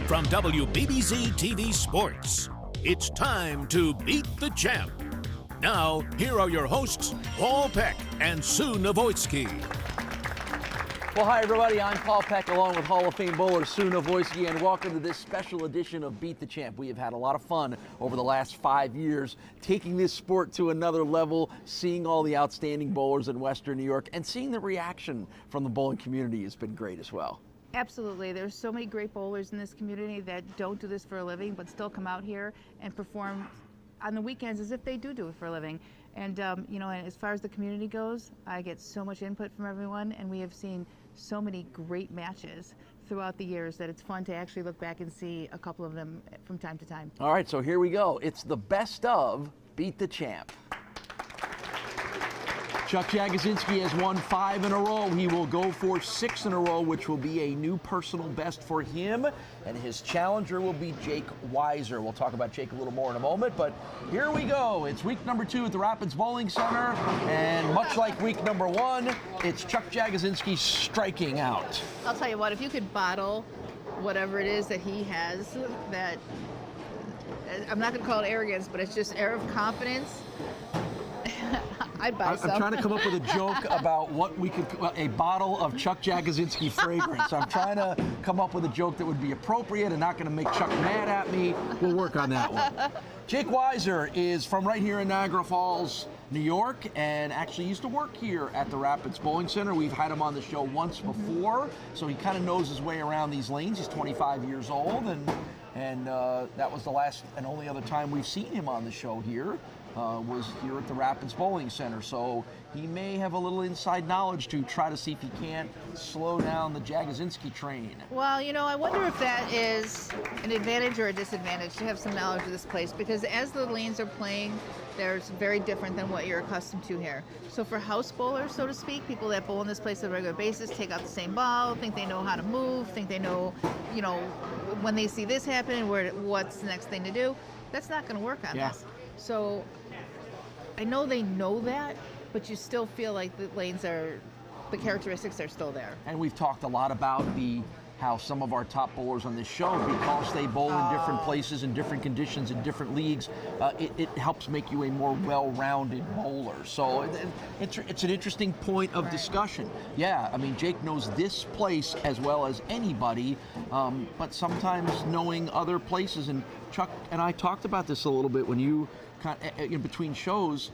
From WBBZ-TV Sports, it's time to beat the champ. Now, here are your hosts, Paul Peck and Sue Novoitsky. Well, hi, everybody. I'm Paul Peck, along with Hall of Fame bowler Sue Novoitsky, and welcome to this special edition of Beat the Champ. We have had a lot of fun over the last 5 years, taking this sport to another level, seeing all the outstanding bowlers in Western New York, and seeing the reaction from the bowling community has been great as well. Absolutely. There's so many great bowlers in this community that don't do this for a living, but still come out here and perform on the weekends as if they do it for a living. And, and as far as the community goes, I get so much input from everyone, and we have seen so many great matches throughout the years that it's fun to actually look back and see a couple of them from time to time. All right, so here we go. It's the best of Beat the Champ. Chuck Jagodzinski has won 5 in a row. He will go for 6 in a row, which will be a new personal best for him. And his challenger will be Jake Wisor. We'll talk about Jake a little more in a moment, but here we go. It's week number 2 at the Rapids Bowling Center. And much like week number 1, it's Chuck Jagodzinski striking out. I'll tell you what, if you could bottle whatever it is that he has, that, I'm not going to call it arrogance, but it's just air of confidence, I'd buy some. I'm trying to come up with a joke about what we could, a bottle of Chuck Jagodzinski fragrance. I'm trying to come up with a joke that would be appropriate and not going to make Chuck mad at me. We'll work on that one. Jake Wisor is from right here in Niagara Falls, New York, and actually used to work here at the Rapids Bowling Center. We've had him on the show once before, so he kind of knows his way around these lanes. He's 25 years old, and that was the last and only other time we've seen him on the show here. Was here at the Rapids Bowling Center, so he may have a little inside knowledge to try to see if he can't slow down the Jagodzinski train. Well, I wonder if that is an advantage or a disadvantage to have some knowledge of this place, because as the lanes are playing, there's very different than what you're accustomed to here. So for house bowlers, so to speak, people that bowl in this place on a regular basis, take out the same ball, think they know how to move, think they know, when they see this happen, what's the next thing to do. That's not going to work on this. So I know they know that, but you still feel like the characteristics are still there. And we've talked a lot about how some of our top bowlers on this show, because they bowl in different places, in different conditions, in different leagues, it helps make you a more well-rounded bowler. So it's an interesting point of discussion. Yeah, I mean, Jake knows this place as well as anybody, but sometimes knowing other places, and Chuck and I talked about this a little bit when you in between shows,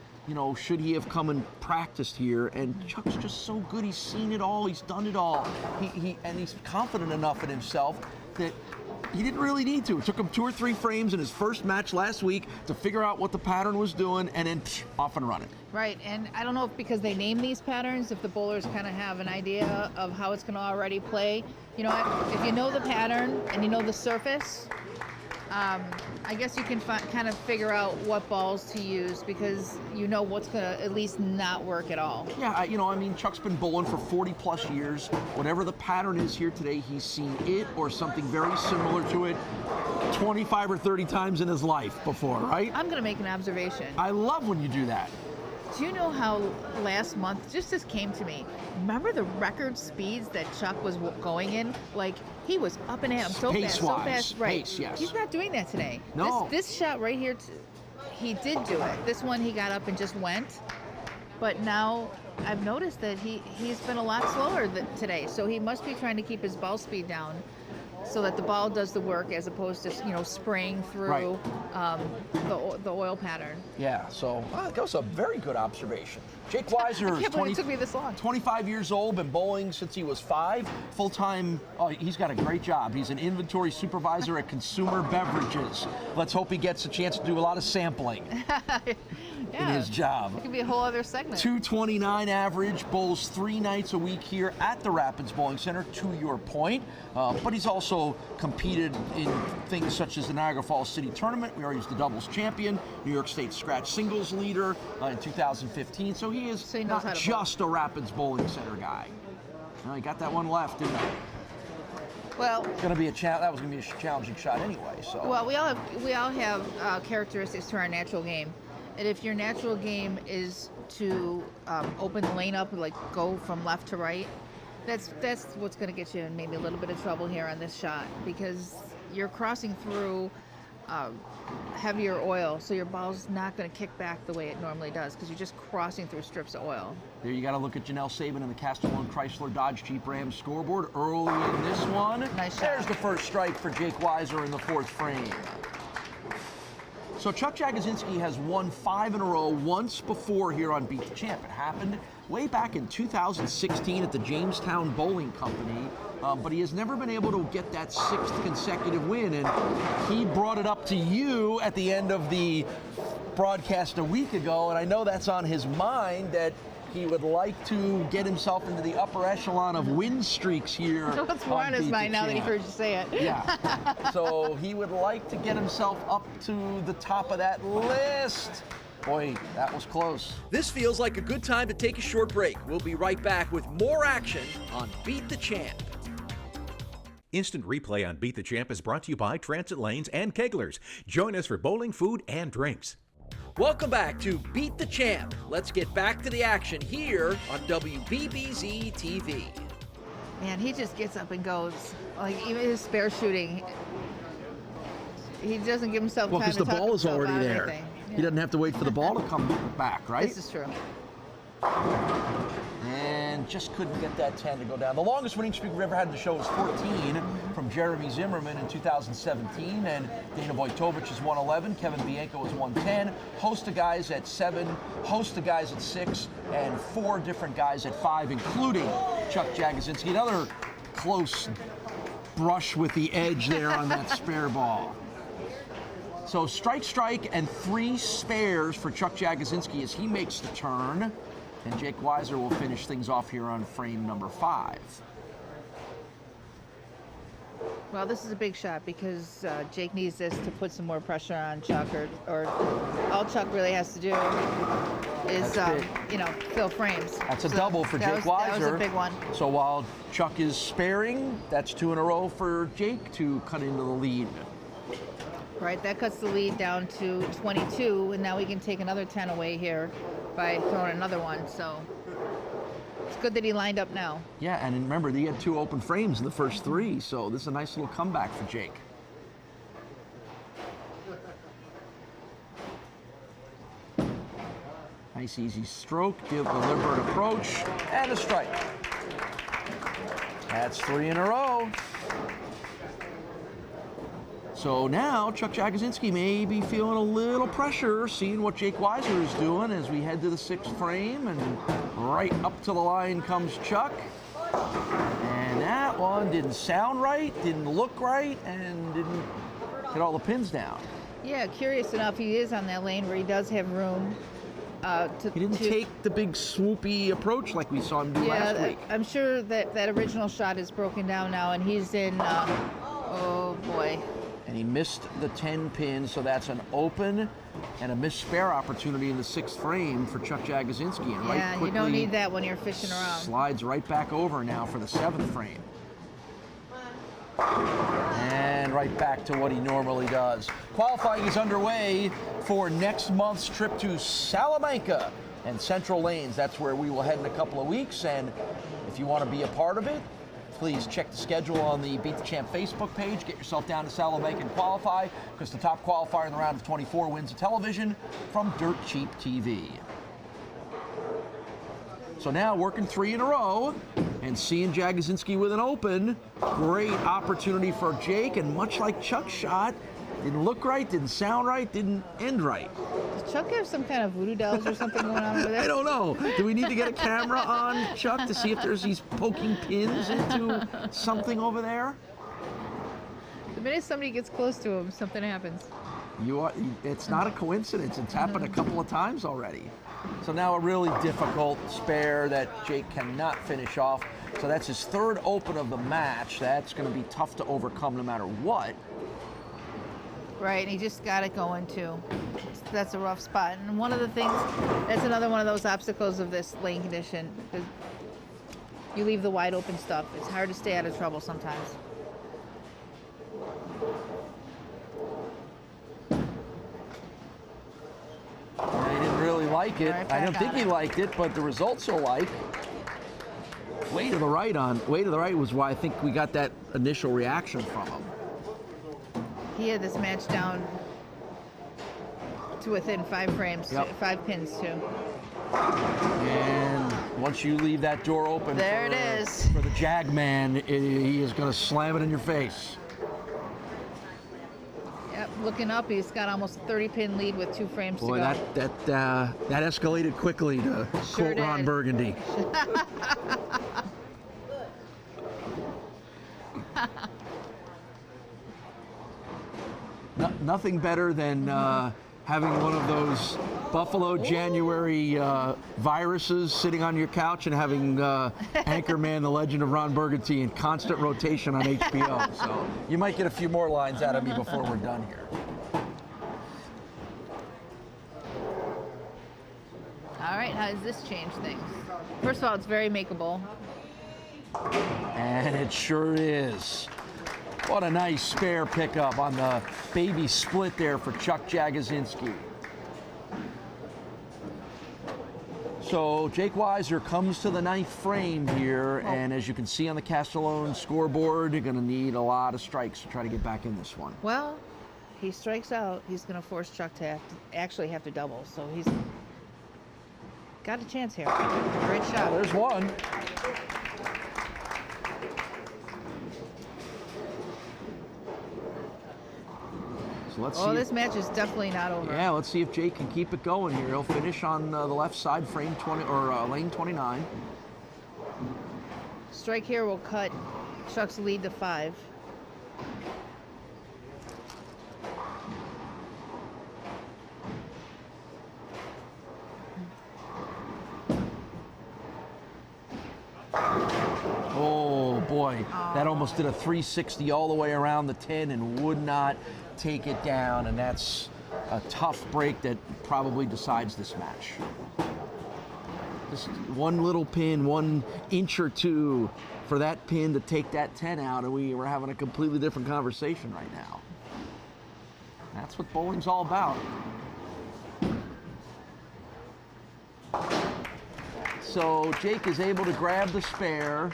should he have come and practiced here? And Chuck's just so good. He's seen it all. He's done it all. And he's confident enough in himself that he didn't really need to. It took him 2 or 3 frames in his first match last week to figure out what the pattern was doing, and then off and running. Right, and I don't know if because they name these patterns, if the bowlers kind of have an idea of how it's going to already play. If you know the pattern and you know the surface, I guess you can kind of figure out what balls to use, because you know what's going to at least not work at all. Yeah, Chuck's been bowling for 40 plus years. Whatever the pattern is here today, he's seen it or something very similar to it 25 or 30 times in his life before, right? I'm going to make an observation. I love when you do that. Do you know how last month, just this came to me, remember the record speeds that Chuck was going in? Like, he was up and at him so fast. Right. Pace, yes. He's not doing that today. No. This shot right here, he did do it. This one he got up and just went. But now I've noticed that he's been a lot slower today. So he must be trying to keep his ball speed down so that the ball does the work, as opposed to spraying through the oil pattern. Yeah, so that was a very good observation. Jake Wisor is it took me this long. 25 years old, been bowling since he was 5, full-time. Oh, he's got a great job. He's an inventory supervisor at Consumer Beverages. Let's hope he gets a chance to do a lot of sampling in his job. It could be a whole other segment. 229 average, bowls 3 nights a week here at the Rapids Bowling Center, to your point. But he's also competed in things such as the Niagara Falls City Tournament. We already used the doubles champion, New York State scratch singles leader in 2015. So he is not just a Rapids Bowling Center guy. He got that one left, didn't he? Well, that was going to be a challenging shot anyway. So. Well, we all have characteristics to our natural game, and if your natural game is to open the lane up, like go from left to right, that's what's going to get you in maybe a little bit of trouble here on this shot, because you're crossing through heavier oil, so your ball's not going to kick back the way it normally does because you're just crossing through strips of oil. There you got to look at Janelle Saban and the Castellone Chrysler Dodge Jeep Ram scoreboard early in this one. Nice shot. There's the first strike for Jake Wisor in the 4th frame. So Chuck Jagodzinski has won 5 in a row once before here on Beat the Champ. It happened way back in 2016 at the Jamestown Bowling Company, but he has never been able to get that 6th consecutive win, and he brought it up to you at the end of the broadcast a week ago, and I know that's on his mind, that he would like to get himself into the upper echelon of win streaks here. So it's more on his mind now that he heard you say it. Yeah. So he would like to get himself up to the top of that list. Boy, that was close. This feels like a good time to take a short break. We'll be right back with more action on Beat the Champ. Instant replay on Beat the Champ is brought to you by Transit Lanes and Keglers. Join us for bowling, food, and drinks. Welcome back to Beat the Champ. Let's get back to the action here on WBBZ-TV. Man, he just gets up and goes. Like, even his spare shooting, he doesn't give himself Well, time because to the talk ball is himself already out of there. anything. He doesn't have to wait for the ball to come back, right? This is true. And just couldn't get that 10 to go down. The longest winning streak we've ever had in the show was 14 from Jeremy Zimmerman in 2017, and Dana Vojtovich is 111, Kevin Bianco is 110, host of guys at 7, host of guys at 6, and 4 different guys at 5, including Chuck Jagodzinski. Another close brush with the edge there on that spare ball. So strike, and 3 spares for Chuck Jagodzinski as he makes the turn. And Jake Wisor will finish things off here on frame number 5. Well, this is a big shot because Jake needs this to put some more pressure on Chuck, or all Chuck really has to do is, fill frames. That's a double for Jake Wisor. That was a big one. So while Chuck is sparing, that's 2 in a row for Jake to cut into the lead. Right, that cuts the lead down to 22, and now we can take another 10 away here by throwing another one. So it's good that he lined up now. Yeah, and remember, he had 2 open frames in the first 3, so this is a nice little comeback for Jake. Nice easy stroke, deliberate approach, and a strike. That's 3 in a row. So now Chuck Jagodzinski may be feeling a little pressure, seeing what Jake Wisor is doing as we head to the 6th frame, and right up to the line comes Chuck. And that one didn't sound right, didn't look right, and didn't get all the pins down. Yeah, curious enough, he is on that lane where he does have room He didn't take the big swoopy approach like we saw him do last week. I'm sure that original shot is broken down now, and he's in, oh boy. And he missed the 10 pin, so that's an open and a missed spare opportunity in the 6th frame for Chuck Jagodzinski. And Yeah, you don't need that when you're fishing around. Slides right back over now for the 7th frame. And right back to what he normally does. Qualifying is underway for next month's trip to Salamanca and Central Lanes. That's where we will head in a couple of weeks. And if you want to be a part of it, please check the schedule on the Beat the Champ Facebook page. Get yourself down to Salamanca and qualify, because the top qualifier in the round of 24 wins a television from Dirt Cheap TV. So now working 3 in a row and seeing Jagodzinski with an open. Great opportunity for Jake, and much like Chuck's shot, didn't look right, didn't sound right, didn't end right. Does Chuck have some kind of voodoo dolls or something going on over there? I don't know. Do we need to get a camera on Chuck to see if he's poking pins into something over there? The minute somebody gets close to him, something happens. It's not a coincidence. It's happened a couple of times already. So now a really difficult spare that Jake cannot finish off. So that's his 3rd open of the match. That's going to be tough to overcome no matter what. Right, and he just got it going too. That's a rough spot. And one of the things, that's another one of those obstacles of this lane condition. Because you leave the wide open stuff. It's hard to stay out of trouble sometimes. He didn't really like it. Right, I don't think he liked it, but the results are like. Way to the right was why I think we got that initial reaction from him. He had this match down to within 5 frames, Yep. 5 pins too. And once you leave that door open, There it is. for the Jag man, he is going to slam it in your face. Yep, looking up, he's got almost a 30-pin lead with 2 frames Boy, to go. that escalated quickly to Sure quote Ron did. Burgundy. Nothing better than having one of those Buffalo January viruses sitting on your couch and having Anchorman, The Legend of Ron Burgundy in constant rotation on HBO. So you might get a few more lines out of me before we're done here. All right, how does this change things? First of all, it's very makeable. And it sure is. What a nice spare pickup on the baby split there for Chuck Jagodzinski. So Jake Wisor comes to the 9th frame here, and as you can see on the Castellone scoreboard, you're going to need a lot of strikes to try to get back in this one. Well, he strikes out. He's going to force Chuck to actually have to double, so he's got a chance here. Great shot. There's one. So let's see. This match is definitely not over. Yeah, let's see if Jake can keep it going here. He'll finish on the left side, frame 20 or lane 29. Strike here will cut Chuck's lead to 5. Oh boy, that almost did a 360 all the way around the 10 and would not take it down, and that's a tough break that probably decides this match. Just one little pin, 1 inch or 2 for that pin to take that 10 out, and we were having a completely different conversation right now. That's what bowling's all about. So Jake is able to grab the spare,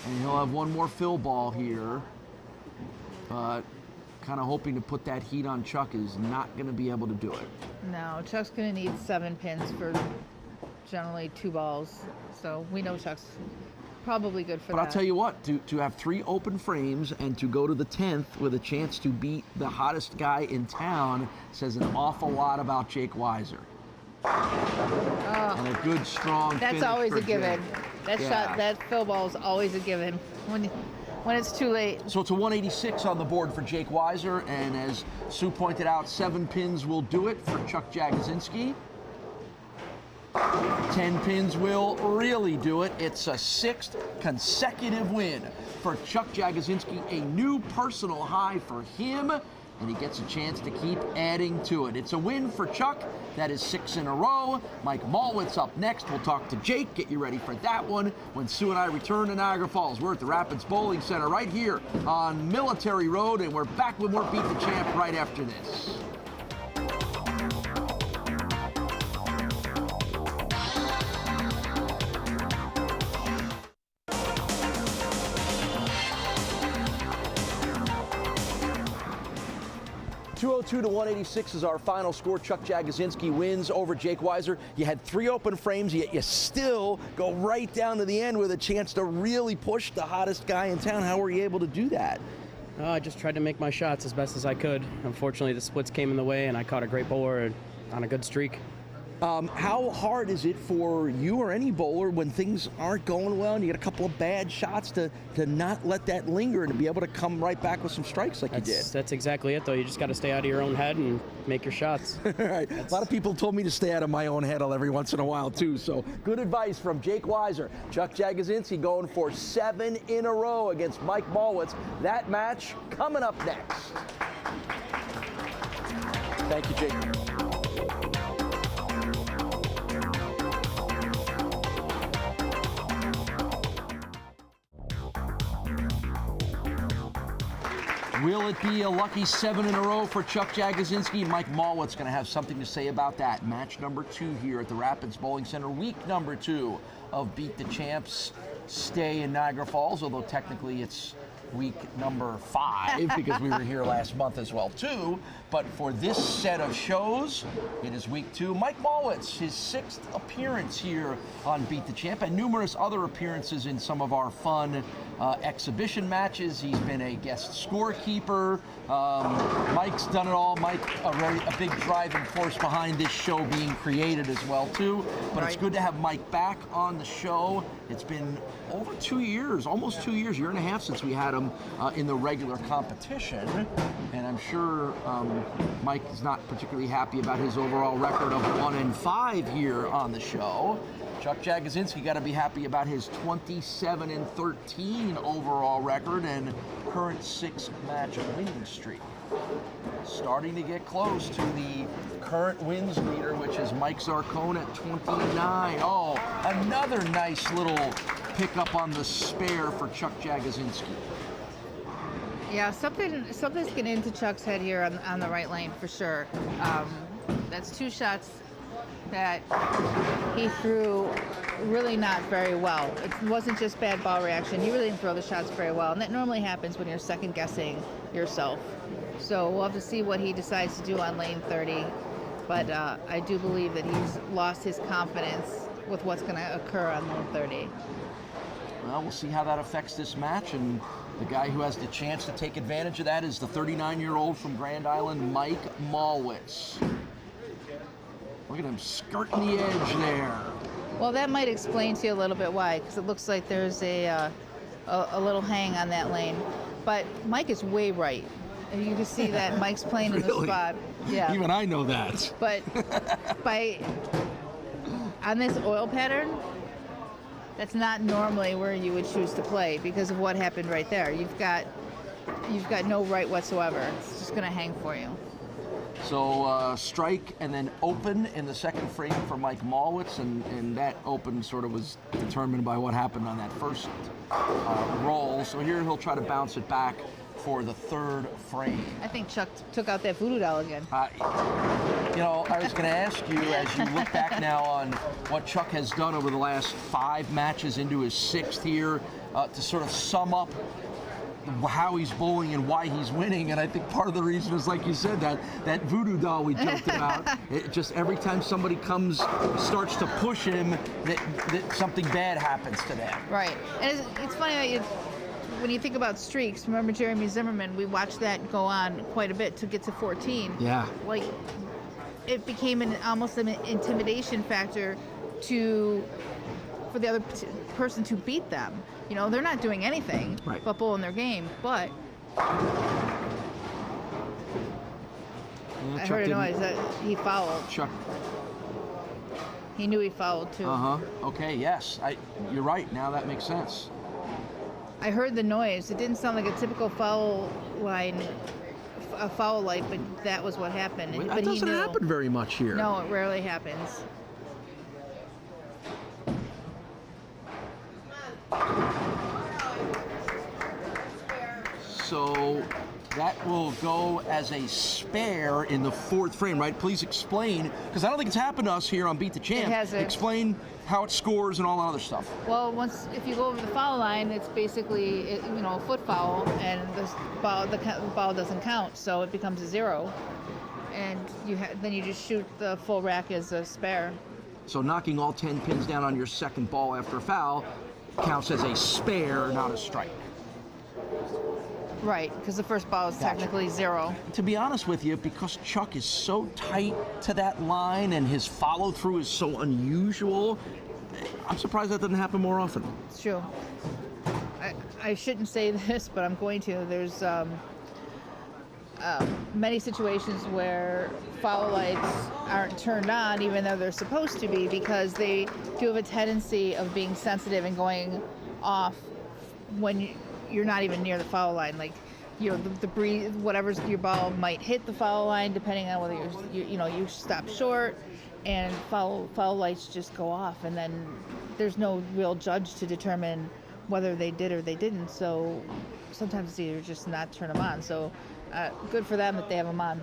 and he'll have one more fill ball here, but kind of hoping to put that heat on Chuck is not going to be able to do it. No, Chuck's going to need 7 pins for generally 2 balls, so we know Chuck's probably good for But that. I'll tell you what, to have 3 open frames and to go to the 10th with a chance to beat the hottest guy in town says an awful lot about Jake Wisor. And a good, strong That's finish always for a given. Jake. That Yeah. shot, that fill ball is always a given when it's too late. So it's a 186 on the board for Jake Wisor, and as Sue pointed out, 7 pins will do it for Chuck Jagodzinski. 10 pins will really do it. It's a 6th consecutive win for Chuck Jagodzinski, a new personal high for him, and he gets a chance to keep adding to it. It's a win for Chuck. That is 6 in a row. Mike Mallwitz up next. We'll talk to Jake. Get you ready for that one when Sue and I return to Niagara Falls. We're at the Rapids Bowling Center right here on Military Road, and we're back with more Beat the Champ right after this. .202 to 186 is our final score. Chuck Jagodzinski wins over Jake Wisor. You had 3 open frames, yet you still go right down to the end with a chance to really push the hottest guy in town. How were you able to do that? I just tried to make my shots as best as I could. Unfortunately, the splits came in the way, and I caught a great bowler on a good streak. How hard is it for you or any bowler when things aren't going well and you get a couple of bad shots to not let that linger and to be able to come right back with some strikes like you did? That's exactly it, though. You just got to stay out of your own head and make your shots. Right. A lot of people told me to stay out of my own head every once in a while, too. So good advice from Jake Wisor. Chuck Jagodzinski going for 7 in a row against Mike Mallwitz. That match coming up next. Thank you, Jake. Will it be a lucky 7 in a row for Chuck Jagodzinski? Mike Mallwitz going to have something to say about that. Match number 2 here at the Rapids Bowling Center. Week number 2 of Beat the Champs stay in Niagara Falls, although technically it's week number 5 because we were here last month as well too. But for this set of shows, it is week 2. Mike Mallwitz, his 6th appearance here on Beat the Champ, and numerous other appearances in some of our fun exhibition matches. He's been a guest scorekeeper. Mike's done it all. Mike, a big driving force behind this show being created as well too. But It's good to have Mike back on the show. It's been over 2 years, almost 2 years, year and a half since we had him in the regular competition. And I'm sure Mike is not particularly happy about his overall record of 1-5 here on the show. Chuck Jagodzinski got to be happy about his 27-13 overall record and current 6-match winning streak. Starting to get close to the current wins leader, which is Mike Zarcone at 29. Oh, another nice little pickup on the spare for Chuck Jagodzinski. Yeah, something's getting into Chuck's head here on the right lane for sure. That's 2 shots that he threw really not very well. It wasn't just bad ball reaction. He really didn't throw the shots very well, and that normally happens when you're second guessing yourself. So we'll have to see what he decides to do on lane 30. But I do believe that he's lost his confidence with what's going to occur on lane 30. Well, we'll see how that affects this match, and the guy who has the chance to take advantage of that is the 39-year-old from Grand Island, Mike Mallwitz. Look at him skirting the edge there. Well, that might explain to you a little bit why, because it looks like there's a little hang on that lane. But Mike is way right. And you can see that Mike's playing Really? in the spot. Yeah. Even I know that. But on this oil pattern, that's not normally where you would choose to play because of what happened right there. You've got no right whatsoever. It's just going to hang for you. So strike and then open in the second frame for Mike Mallwitz, and that open sort of was determined by what happened on that first roll. So here he'll try to bounce it back for the third frame. I think Chuck took out that voodoo doll again. I was going to ask you, as you look back now on what Chuck has done over the last 5 matches into his 6th here, to sort of sum up how he's bowling and why he's winning. And I think part of the reason is, like you said, that voodoo doll we joked about. It just every time somebody starts to push him, that something bad happens to them. Right. And it's funny that when you think about streaks, remember Jeremy Zimmerman, we watched that go on quite a bit to get to 14. Yeah. Like, it became almost an intimidation factor for the other person to beat them. You know, they're not doing anything but bowling their game, but I heard a noise that he fouled. Chuck. He knew he fouled too. Okay, yes. You're right. Now that makes sense. I heard the noise. It didn't sound like a typical foul light, but that was what happened. That but doesn't happen very much here. No, it rarely happens. So that will go as a spare in the 4th frame, right? Please explain, because I don't think it's happened to us here on Beat the Champ. It hasn't. Explain how it scores and all that other stuff. Well, if you go over the foul line, it's basically a foot foul, and the ball doesn't count, so it becomes a 0, and then you just shoot the full rack as a spare. So knocking all 10 pins down on your second ball after a foul counts as a spare, not a strike. Right, because the first ball is technically 0. To be honest with you, because Chuck is so tight to that line and his follow-through is so unusual, I'm surprised that doesn't happen more often. It's true. I shouldn't say this, but I'm going to. There's many situations where foul lights aren't turned on even though they're supposed to be, because they do have a tendency of being sensitive and going off when you're not even near the foul line. Like, the breeze, whatever's your ball might hit the foul line depending on whether you stop short, and foul lights just go off, and then there's no real judge to determine whether they did or they didn't. So sometimes it's either just not turn them on. So good for them that they have them on.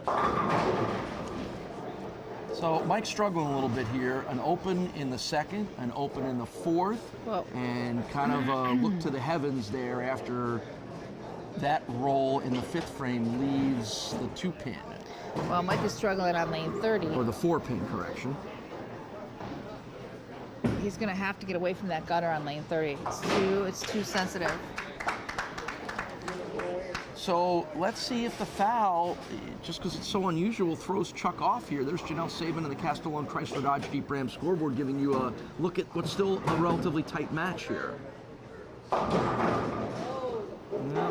So Mike's struggling a little bit here. An open in the 2nd, an open in the 4th, Whoa. and kind of look to the heavens there after that roll in the 5th frame leaves the 2-pin. Well, Mike is struggling on lane 30. Or the 4-pin, correction. He's going to have to get away from that gutter on lane 30. It's too sensitive. So let's see if the foul, just because it's so unusual, throws Chuck off here. There's Janelle Saban and the Castellone Chrysler Dodge Jeep Ram scoreboard giving you a look at what's still a relatively tight match here. Well,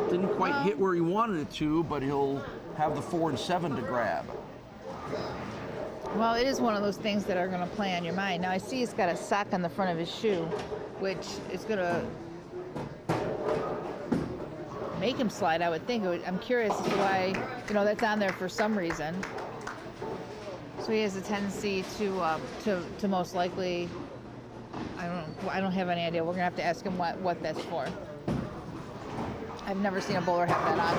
didn't quite hit where he wanted it to, but he'll have the 4 and 7 to grab. Well, it is one of those things that are going to play on your mind. Now, I see he's got a sock on the front of his shoe, which is going to make him slide, I would think. I'm curious as to why, that's on there for some reason. So he has a tendency to most likely, I don't have any idea. We're going to have to ask him what that's for. I've never seen a bowler have that on.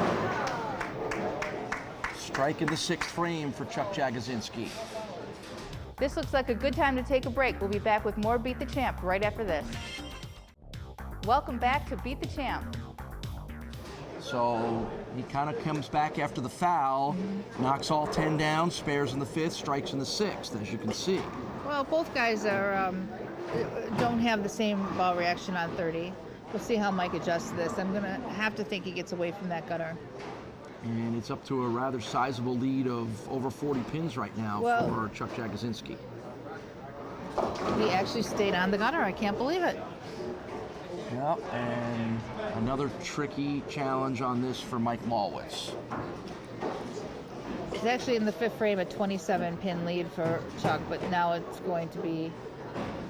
Strike in the 6th frame for Chuck Jagodzinski. This looks like a good time to take a break. We'll be back with more Beat the Champ right after this. Welcome back to Beat the Champ. So he kind of comes back after the foul, knocks all 10 down, spares in the 5th, strikes in the 6th, as you can see. Well, both guys don't have the same ball reaction on 30. We'll see how Mike adjusts to this. I'm going to have to think he gets away from that gutter. And it's up to a rather sizable lead of over 40 pins right now for Chuck Jagodzinski. He actually stayed on the gutter. I can't believe it. Yep, and another tricky challenge on this for Mike Mallwitz. It's actually in the 5th frame, a 27-pin lead for Chuck, but now it's going to be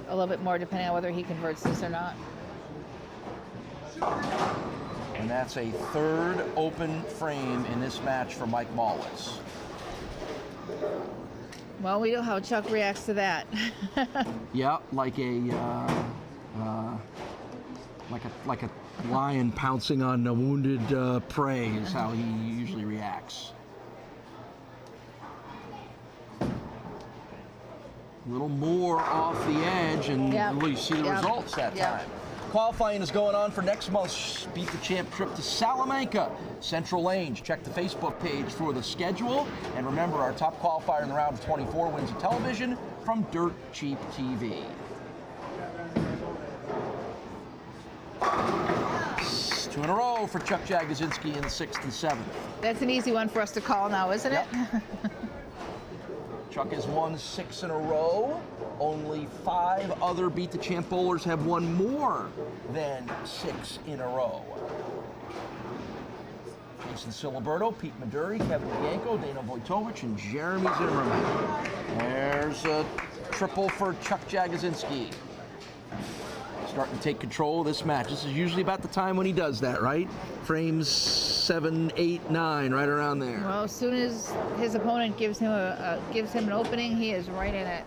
a little bit more depending on whether he converts this or not. And that's a 3rd open frame in this match for Mike Mallwitz. Well, we know how Chuck reacts to that. Yep, like a lion pouncing on a wounded prey is how he usually reacts. A little more off the edge, and you see the results that time. Qualifying is going on for next month's Beat the Champ trip to Salamanca, Central Lanes. Check the Facebook page for the schedule. And remember, our top qualifier in the round of 24 wins a television from Dirt Cheap TV. Two in a row for Chuck Jagodzinski in the 6th and 7th. That's an easy one for us to call now, isn't it? Chuck has won 6 in a row. Only 5 other Beat the Champ bowlers have won more than 6 in a row. Jason Siliberto, Pete Maduri, Kevin Bianco, Dana Vojtovich, and Jeremy Zimmerman. There's a triple for Chuck Jagodzinski. Starting to take control of this match. This is usually about the time when he does that, right? Frames 7, 8, 9, right around there. Well, as soon as his opponent gives him an opening, he is right in it.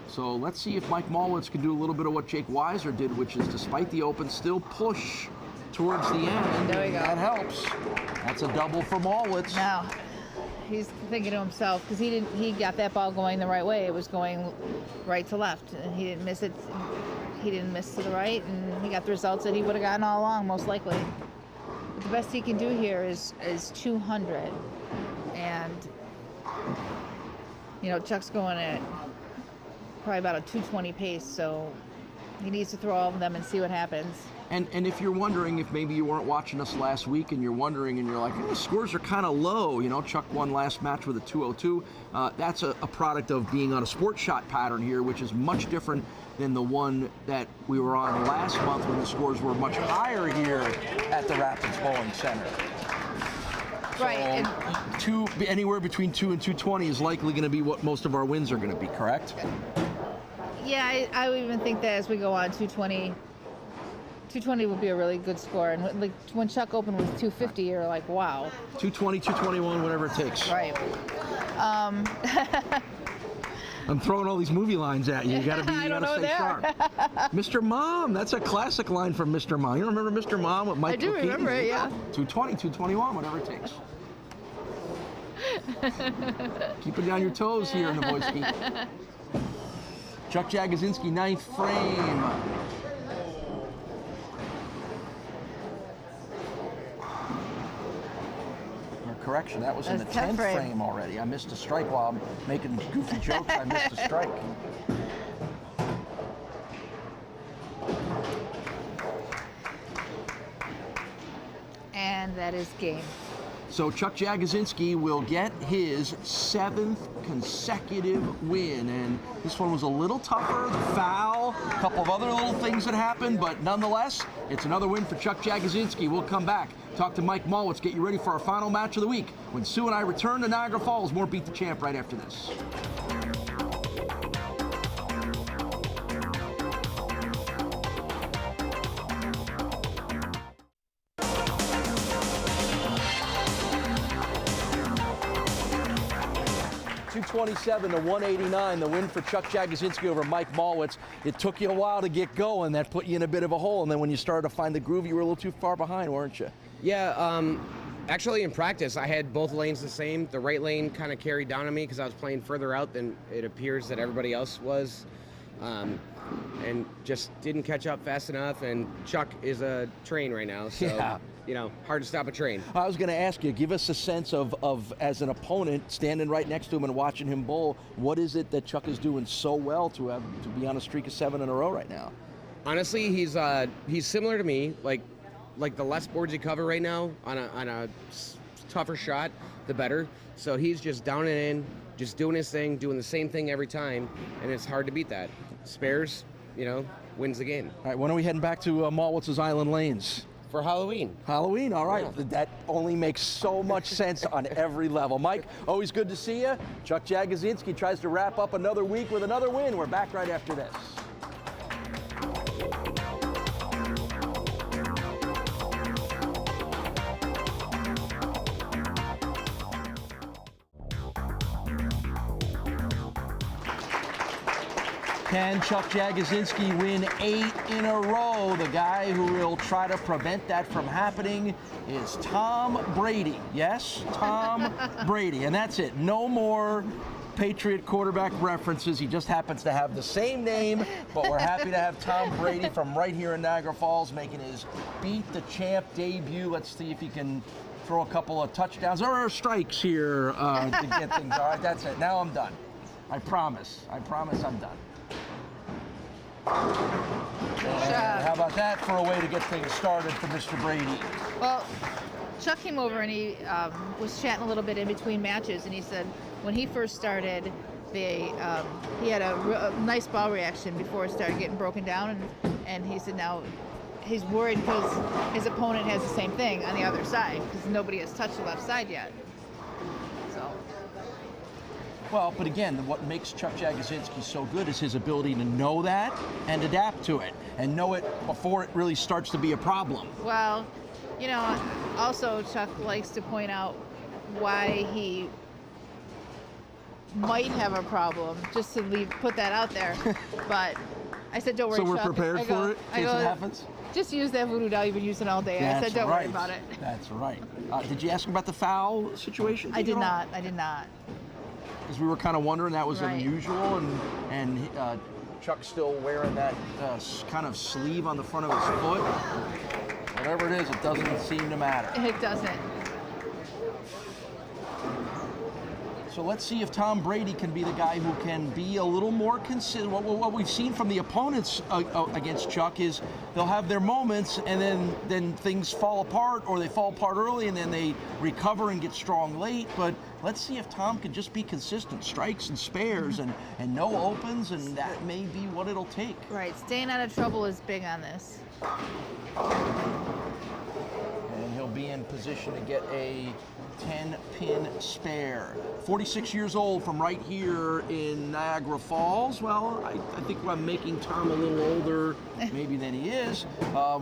So let's see if Mike Mallwitz can do a little bit of what Jake Wisor did, which is, despite the open, still push towards the end. There we go. That helps. That's a double for Mallwitz. Now, he's thinking to himself, because he got that ball going the right way. It was going right to left, and he didn't miss it. He didn't miss to the right, and he got the results that he would have gotten all along, most likely. But the best he can do here is 200, and Chuck's going at probably about a 220 pace, so he needs to throw all of them and see what happens. And if you're wondering, if maybe you weren't watching us last week and you're wondering and you're like, the scores are kind of low, Chuck won last match with a 202. That's a product of being on a sports shot pattern here, which is much different than the one that we were on last month when the scores were much higher here at the Rapids Bowling Center. Right. So anywhere between 2 and 220 is likely going to be what most of our wins are going to be, correct? Yeah, I would even think that as we go on, 220 would be a really good score. And like when Chuck opened with 250, you're like, wow. 220, 221, whatever it takes. Right. I'm throwing all these movie lines at you. You gotta stay sharp. Mr. Mom, that's a classic line from Mr. Mom. You remember Mr. Mom with Mike? I do remember it, yeah. 220, 221, whatever it takes. Keeping you on your toes here in the Boys Ski. Chuck Jagodzinski, 9th frame. correction. That was in the That's 10th 10th frame. frame already. I missed a strike while I'm making goofy jokes. I missed a strike. And that is game. So Chuck Jagodzinski will get his 7th consecutive win, and this one was a little tougher, the foul, a couple of other little things that happened, but nonetheless, it's another win for Chuck Jagodzinski. We'll come back, talk to Mike Mallwitz, get you ready for our final match of the week when Sue and I return to Niagara Falls. More Beat the Champ right after this. .227 to 189, the win for Chuck Jagodzinski over Mike Mallwitz. It took you a while to get going. That put you in a bit of a hole, and then when you started to find the groove, you were a little too far behind, weren't you? Yeah, actually in practice, I had both lanes the same. The right lane kind of carried down on me because I was playing further out than it appears that everybody else was. And just didn't catch up fast enough, and Chuck is a train right now, so, Yeah. you know, hard to stop a train. I was going to ask you, give us a sense of, as an opponent, standing right next to him and watching him bowl, what is it that Chuck is doing so well to be on a streak of 7 in a row right now? Honestly, he's similar to me, like the less boards you cover right now on a tougher shot, the better. So he's just down and in, just doing his thing, doing the same thing every time, and it's hard to beat that. Spares, you know, wins the game. All right, when are we heading back to Mallwitz's Island Lanes? For Halloween. Halloween, all right. Yeah. That only makes so much sense on every level. Mike, always good to see you. Chuck Jagodzinski tries to wrap up another week with another win. We're back right after this. Can Chuck Jagodzinski win 8 in a row? The guy who will try to prevent that from happening is Tom Brady. Yes, Tom Brady. And that's it. No more Patriot quarterback references. He just happens to have the same name, but we're happy to have Tom Brady from right here in Niagara Falls making his Beat the Champ debut. Let's see if he can throw a couple of touchdowns or strikes here to get things. All right, that's it. Now I'm done. I promise I'm done. How about that for a way to get things started for Mr. Brady? Well, Chuck came over and he was chatting a little bit in between matches, and he said when he first started, he had a nice ball reaction before it started getting broken down, and he said now he's worried because his opponent has the same thing on the other side because nobody has touched the left side yet. Well, but again, what makes Chuck Jagodzinski so good is his ability to know that and adapt to it and know it before it really starts to be a problem. Well, you know, also Chuck likes to point out why he might have a problem, just to put that out there. But I said, don't worry, So we're Chuck. prepared for it in case it happens? Just use that voodoo doll you've been using all day. I said, don't worry about it. That's right. Did you ask him about the foul situation? I did not. Because we were kind of wondering, that was Right. unusual, and Chuck's still wearing that kind of sleeve on the front of his foot. Whatever it is, it doesn't seem to matter. It doesn't. So let's see if Tom Brady can be the guy who can be a little more consistent. What we've seen from the opponents against Chuck is they'll have their moments and then things fall apart, or they fall apart early and then they recover and get strong late. But let's see if Tom can just be consistent, strikes and spares and no opens, and that may be what it'll take. Right. Staying out of trouble is big on this. And he'll be in position to get a 10-pin spare. 46 years old from right here in Niagara Falls. Well, I think I'm making Tom a little older maybe than he is.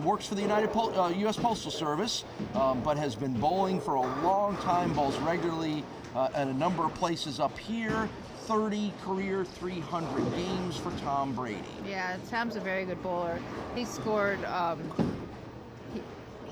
Works for the U.S. Postal Service, but has been bowling for a long time, bowls regularly at a number of places up here. 30 career 300 games for Tom Brady. Yeah, Tom's a very good bowler. He scored...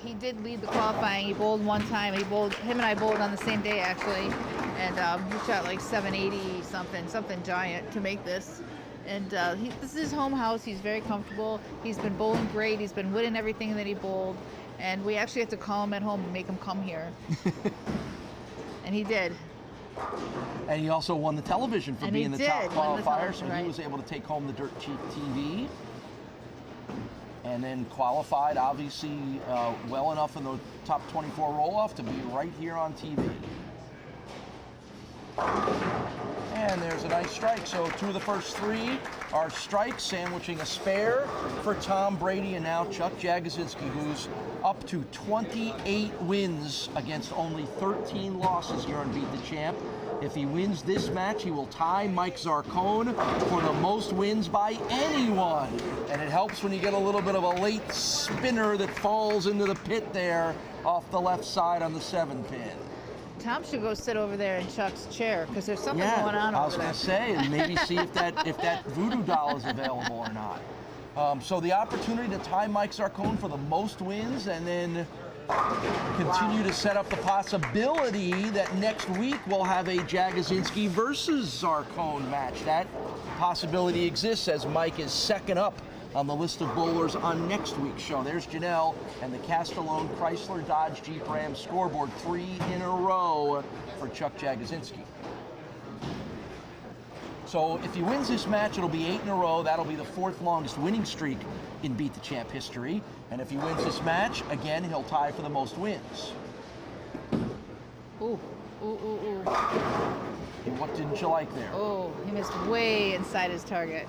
He did lead the qualifying. He bowled one time. Him and I bowled on the same day, actually. And he shot like 780 something giant to make this. And this is his home house. He's very comfortable. He's been bowling great. He's been winning everything that he bowled. And we actually have to call him at home and make him come here. And he did. And he also won the television for And being he the top did win the qualifier, so television, right. he was able to take home the dirt cheap TV. And then qualified, obviously, well enough in the top 24 roll-off to be right here on TV. And there's a nice strike. So 2 of the first 3 are strikes, sandwiching a spare for Tom Brady, and now Chuck Jagodzinski, who's up to 28 wins against only 13 losses here on Beat the Champ. If he wins this match, he will tie Mike Zarcone for the most wins by anyone. And it helps when you get a little bit of a late spinner that falls into the pit there off the left side on the 7-pin. Tom should go sit over there in Chuck's chair because there's something going on I over was there. going to say, and maybe see if that voodoo doll is available or not. So the opportunity to tie Mike Zarcone for the most wins, and then continue to set up the possibility that next week we'll have a Jagodzinski versus Zarcone match. That possibility exists as Mike is second up on the list of bowlers on next week's show. There's Janelle and the Castellone Chrysler Dodge Jeep Ram scoreboard, 3 in a row for Chuck Jagodzinski. So if he wins this match, it'll be 8 in a row. That'll be the 4th longest winning streak in Beat the Champ history. And if he wins this match, again, he'll tie for the most wins. Ooh, ooh, ooh, ooh. And what didn't you like there? Oh, he missed way inside his target.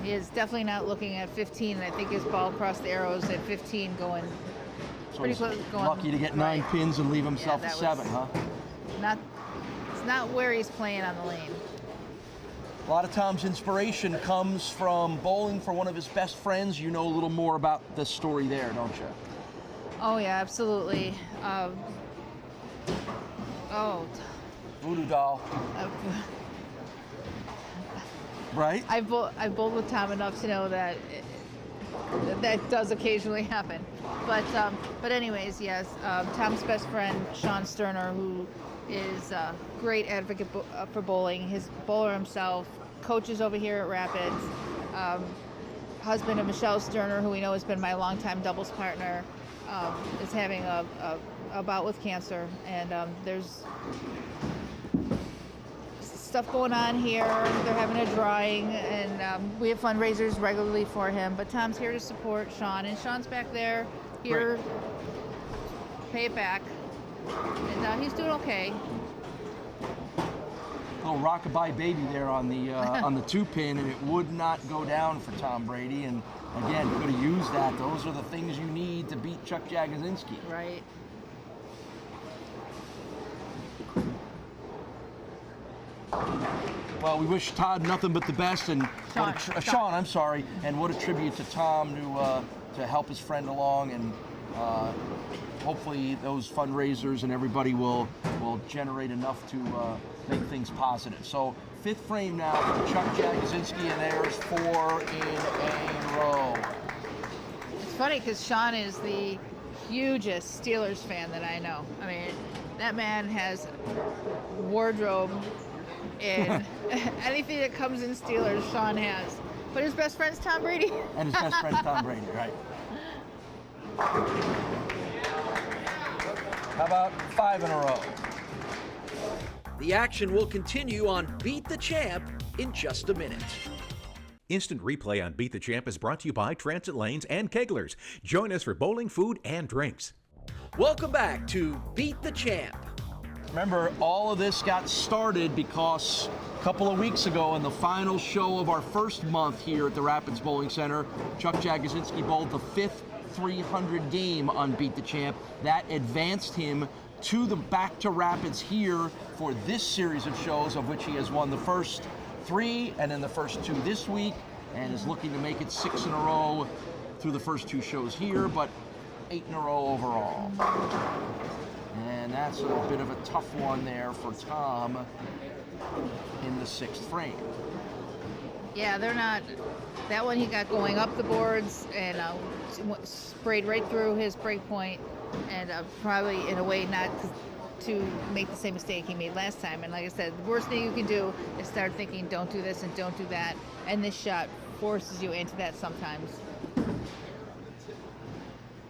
He is definitely not looking at 15, and I think his ball crossed the arrows at 15 going So pretty he's close. Going lucky to get 9 right. pins and leave himself Yeah, a that 7, was- huh? It's not where he's playing on the lane. A lot of Tom's inspiration comes from bowling for one of his best friends. You know a little more about the story there, don't you? Oh yeah, absolutely. Voodoo doll, right? I've bowled with Tom enough to know that that does occasionally happen. But anyways, yes, Tom's best friend, Sean Sterner, who is a great advocate for bowling. His bowler himself, coaches over here at Rapids, husband of Michelle Sterner, who we know has been my longtime doubles partner, is having a bout with cancer, and there's stuff going on here. They're having a drawing, and we have fundraisers regularly for him. But Tom's here to support Sean, and Sean's back there, here, pay it back, and he's doing okay. Little rockabye baby there on the on the 2-pin, and it would not go down for Tom Brady. And again, could have used that. Those are the things you need to beat Chuck Jagodzinski. Right. Well, we wish Todd nothing but the best, and Sean, I'm sorry, and what a tribute to Tom to help his friend along, and hopefully those fundraisers and everybody will generate enough to make things positive. So 5th frame now for Chuck Jagodzinski, and there's 4 in a row. It's funny because Sean is the hugest Steelers fan that I know. I mean, that man has wardrobe in anything that comes in Steelers, Sean has. But his best friend's Tom Brady. And his best friend Tom Brady, right? How about 5 in a row? The action will continue on Beat the Champ in just a minute. Instant replay on Beat the Champ is brought to you by Transit Lanes and Keglers. Join us for bowling, food, and drinks. Welcome back to Beat the Champ. Remember, all of this got started because a couple of weeks ago in the final show of our first month here at the Rapids Bowling Center, Chuck Jagodzinski bowled the 5th 300 game on Beat the Champ. That advanced him back to Rapids here for this series of shows, of which he has won the first 3 and then the first 2 this week, and is looking to make it 6 in a row through the first 2 shows here, but 8 in a row overall. And that's a bit of a tough one there for Tom in the 6th frame. Yeah, they're not. That one he got going up the boards and sprayed right through his break point, and probably in a way not to make the same mistake he made last time. And like I said, the worst thing you can do is start thinking, don't do this and don't do that. And this shot forces you into that sometimes.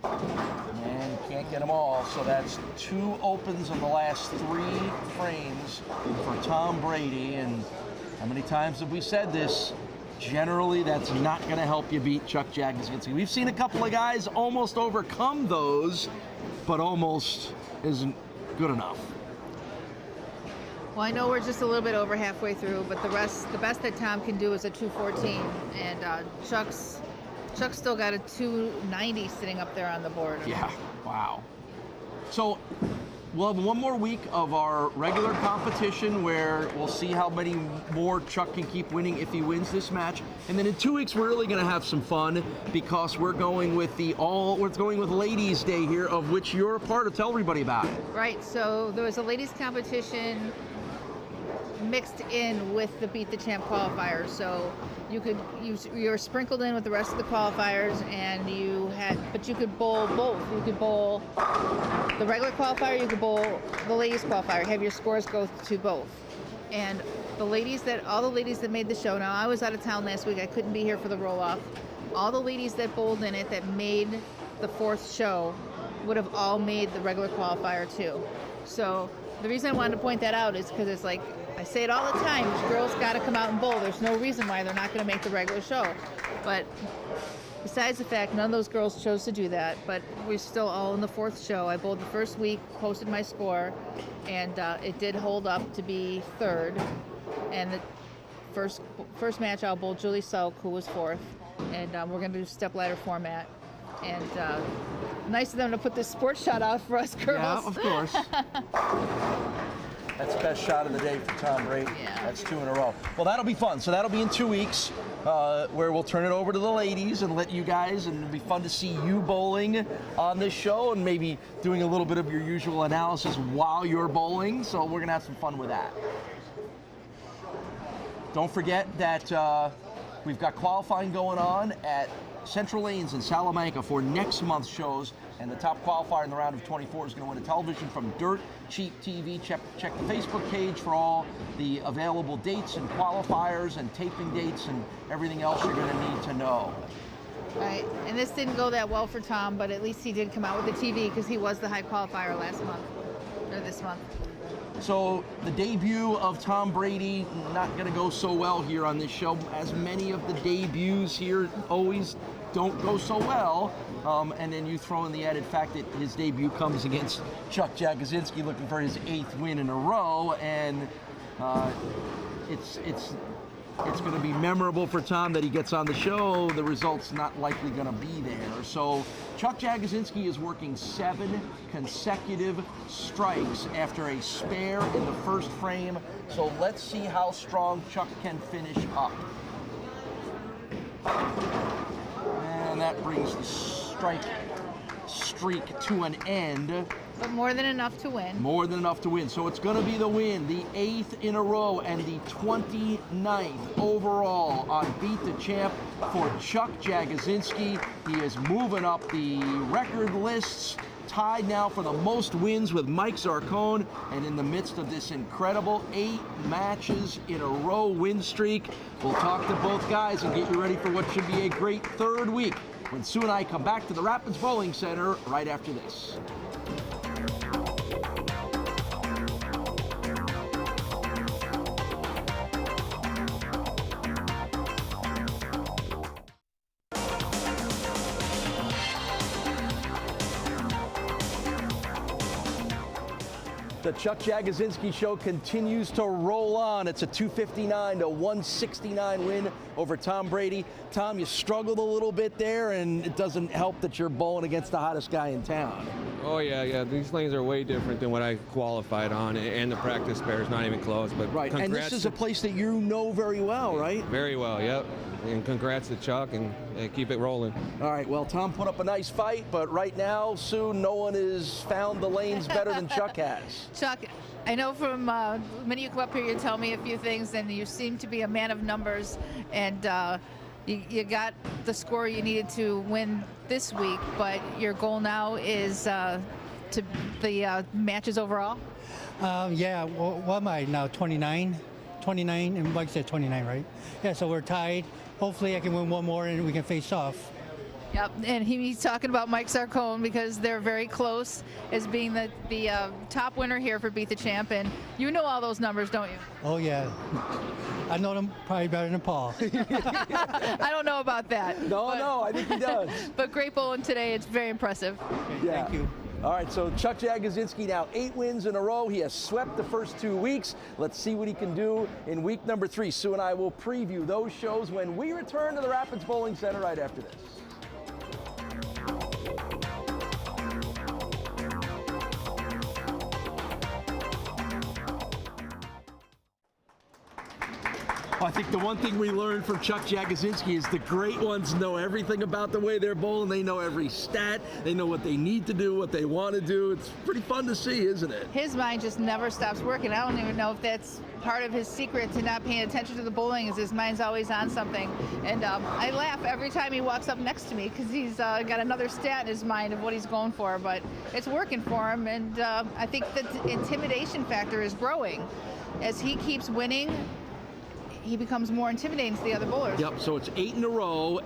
And can't get them all, so that's 2 opens in the last 3 frames for Tom Brady. And how many times have we said this? Generally, that's not going to help you beat Chuck Jagodzinski. We've seen a couple of guys almost overcome those, but almost isn't good enough. Well, I know we're just a little bit over halfway through, but the best that Tom can do is a 214, and Chuck's still got a 290 sitting up there on the board. Yeah, wow. So we'll have one more week of our regular competition where we'll see how many more Chuck can keep winning if he wins this match. And then in 2 weeks, we're really going to have some fun because we're going with Ladies' Day here, of which you're a part of. Tell everybody about it. Right, so there was a ladies competition mixed in with the Beat the Champ qualifiers. So you were sprinkled in with the rest of the qualifiers, and you could bowl both. You could bowl the regular qualifier, you could bowl the ladies qualifier, have your scores go to both. And all the ladies that made the show, now I was out of town last week, I couldn't be here for the roll-off. All the ladies that bowled in it that made the 4th show would have all made the regular qualifier too. So the reason I wanted to point that out is because it's like, I say it all the time, girls got to come out and bowl. There's no reason why they're not going to make the regular show. But besides the fact, none of those girls chose to do that, but we're still all in the 4th show. I bowled the first week, posted my score, and it did hold up to be 3rd. And the first match, I'll bowl Julie Selk, who was 4th, and we're going to do step ladder format. And nice of them to put this sports shot out for us girls. Yeah, of course. That's the best shot of the day for Tom Brady. Yeah. That's 2 in a row. Well, that'll be fun. So that'll be in 2 weeks, where we'll turn it over to the ladies and let you guys, and it'll be fun to see you bowling on this show and maybe doing a little bit of your usual analysis while you're bowling. So we're going to have some fun with that. Don't forget that we've got qualifying going on at Central Lanes in Salamanca for next month's shows, and the top qualifier in the round of 24 is going to win a television from Dirt Cheap TV. Check the Facebook page for all the available dates and qualifiers and taping dates and everything else you're going to need to know. Right, and this didn't go that well for Tom, but at least he did come out with the TV because he was the high qualifier this month. So the debut of Tom Brady, not going to go so well here on this show, as many of the debuts here always don't go so well. And then you throw in the added fact that his debut comes against Chuck Jagodzinski, looking for his 8th win in a row, and it's going to be memorable for Tom that he gets on the show. The result's not likely going to be there. So Chuck Jagodzinski is working 7 consecutive strikes after a spare in the first frame. So let's see how strong Chuck can finish up. And that brings the strike streak to an end. But more than enough to win. More than enough to win. So it's going to be the win, the 8th in a row and the 29th overall on Beat the Champ for Chuck Jagodzinski. He is moving up the record lists, tied now for the most wins with Mike Zarcone, and in the midst of this incredible 8 matches in a row win streak. We'll talk to both guys and get you ready for what should be a great 3rd week when Sue and I come back to the Rapids Bowling Center right after this. The Chuck Jagodzinski Show continues to roll on. It's a 259 to 169 win over Tom Brady. Tom, you struggled a little bit there, and it doesn't help that you're bowling against the hottest guy in town. Oh, yeah. These lanes are way different than what I qualified on, and the practice spare is not even close. But right, and this is a place that you know very well, right? Very well, yep. And congrats to Chuck, and keep it rolling. All right, well, Tom put up a nice fight, but right now, Sue, no one has found the lanes better than Chuck has. Chuck, I know from when you come up here, you tell me a few things, and you seem to be a man of numbers, and you got the score you needed to win this week, but your goal now is to the matches overall? Yeah, what am I now, 29? 29, and Mike said 29, right? Yeah, so we're tied. Hopefully I can win one more and we can face off. Yep, and he's talking about Mike Sarcone because they're very close as being the top winner here for Beat the Champ, and you know all those numbers, don't you? Oh, yeah. I know them probably better than Paul. I don't know about that. No, I think he does. But great bowling today. It's very impressive. Okay, Yeah. Thank you. All right, so Chuck Jagodzinski now 8 wins in a row. He has swept the first 2 weeks. Let's see what he can do in week number 3. Sue and I will preview those shows when we return to the Rapids Bowling Center right after this. I think the one thing we learned from Chuck Jagodzinski is the great ones know everything about the way they're bowling. They know every stat. They know what they need to do, what they want to do. It's pretty fun to see, isn't it? His mind just never stops working. I don't even know if that's part of his secret to not paying attention to the bowling, is his mind's always on something. And I laugh every time he walks up next to me because he's got another stat in his mind of what he's going for, but it's working for him. And I think the intimidation factor is growing. As he keeps winning, he becomes more intimidating to the other bowlers. Yep, so it's 8 in a row,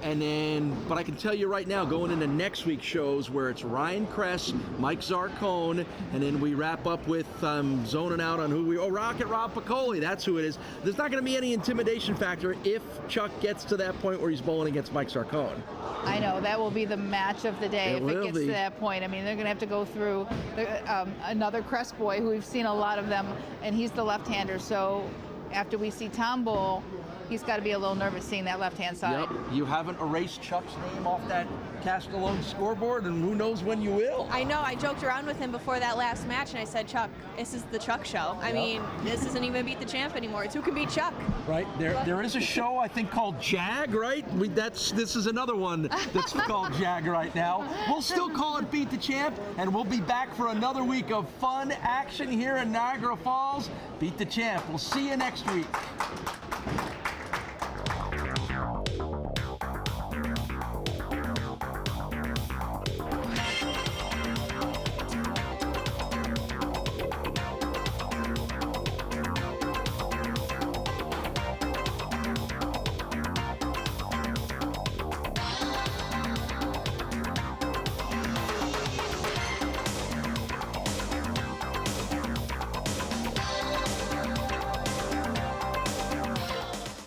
but I can tell you right now, going into next week's shows where it's Ryan Kress, Mike Zarcone, and then we wrap up with zoning out on Rocket Rob Piccoli, that's who it is. There's not going to be any intimidation factor if Chuck gets to that point where he's bowling against Mike Zarcone. I know, that will be the match of the day It if it will gets be. to that point. I mean, they're going to have to go through another Kress boy who we've seen a lot of them, and he's the left-hander, so after we see Tom bowl, he's got to be a little nervous seeing that left-hand side. Yep, you haven't erased Chuck's name off that Castellone scoreboard, and who knows when you will. I know, I joked around with him before that last match, and I said, Chuck, this is the Chuck show. I mean, this isn't even Beat the Champ anymore. It's who can beat Chuck. Right, there is a show, I think, called Jag, right? This is another one that's called Jag right now. We'll still call it Beat the Champ, and we'll be back for another week of fun action here in Niagara Falls. Beat the Champ. We'll see you next week.